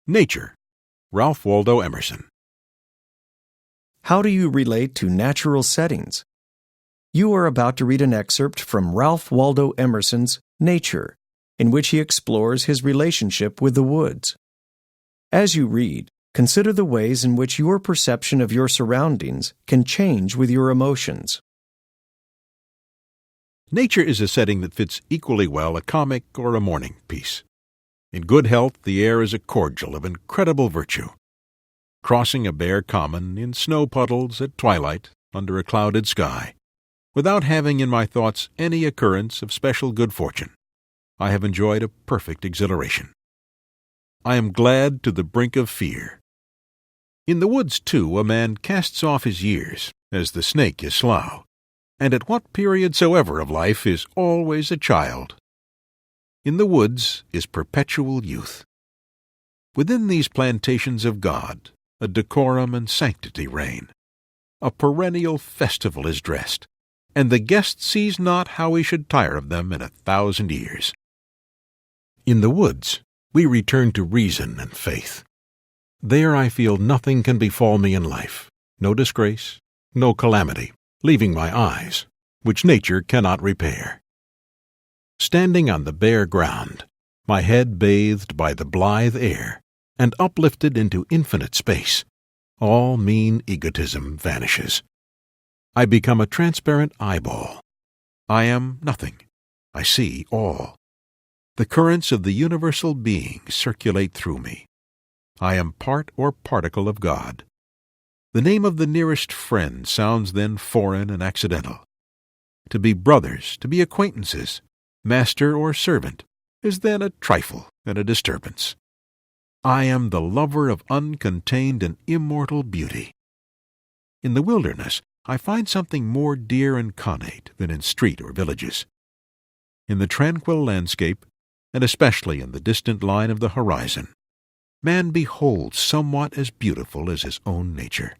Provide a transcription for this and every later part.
Nature, Ralph Waldo Emerson. How do you relate to natural settings? You are about to read an excerpt from Ralph Waldo Emerson's Nature, in which he explores his relationship with the woods. As you read, consider the ways in which your perception of your surroundings can change with your emotions. Nature is a setting that fits equally well a comic or a morning piece. In good health, the air is a cordial of incredible virtue. Crossing a bare common in snow puddles at twilight under a clouded sky, without having in my thoughts any occurrence of special good fortune, I have enjoyed a perfect exhilaration. I am glad to the brink of fear. In the woods, too, a man casts off his years, as the snake his slough, and at what period soever of life is always a child. In the woods is perpetual youth. Within these plantations of God, a decorum and sanctity reign. A perennial festival is dressed, and the guest sees not how he should tire of them in 1,000 years. In the woods, we return to reason and faith. There I feel nothing can befall me in life, no disgrace, no calamity, leaving my eyes, which nature cannot repair. Standing on the bare ground, my head bathed by the blithe air, and uplifted into infinite space, all mean egotism vanishes. I become a transparent eyeball. I am nothing. I see all. The currents of the universal being circulate through me. I am part or particle of God. The name of the nearest friend sounds then foreign and accidental. To be brothers, to be acquaintances, master or servant, is then a trifle and a disturbance. I am the lover of uncontained and immortal beauty. In the wilderness, I find something more dear and connate than in street or villages. In the tranquil landscape, and especially in the distant line of the horizon, man beholds somewhat as beautiful as his own nature.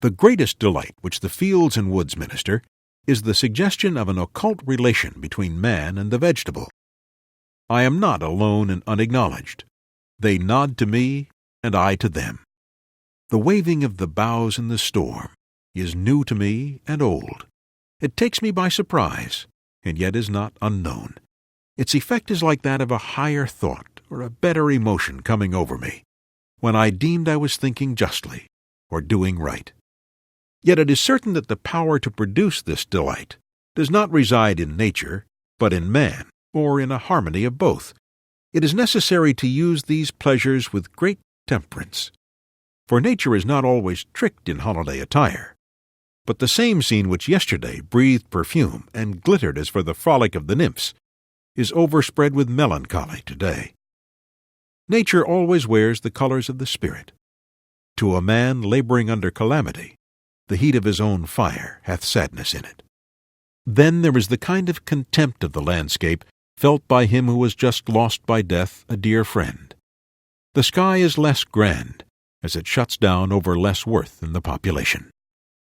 The greatest delight which the fields and woods minister is the suggestion of an occult relation between man and the vegetable. I am not alone and unacknowledged. They nod to me, and I to them. The waving of the boughs in the storm is new to me and old. It takes me by surprise, and yet is not unknown. Its effect is like that of a higher thought or a better emotion coming over me, when I deemed I was thinking justly or doing right. Yet it is certain that the power to produce this delight does not reside in nature, but in man, or in a harmony of both. It is necessary to use these pleasures with great temperance, for nature is not always tricked in holiday attire. But the same scene which yesterday breathed perfume and glittered as for the frolic of the nymphs is overspread with melancholy today. Nature always wears the colors of the spirit. To a man laboring under calamity, the heat of his own fire hath sadness in it. Then there is the kind of contempt of the landscape felt by him who has just lost by death a dear friend. The sky is less grand, as it shuts down over less worth in the population.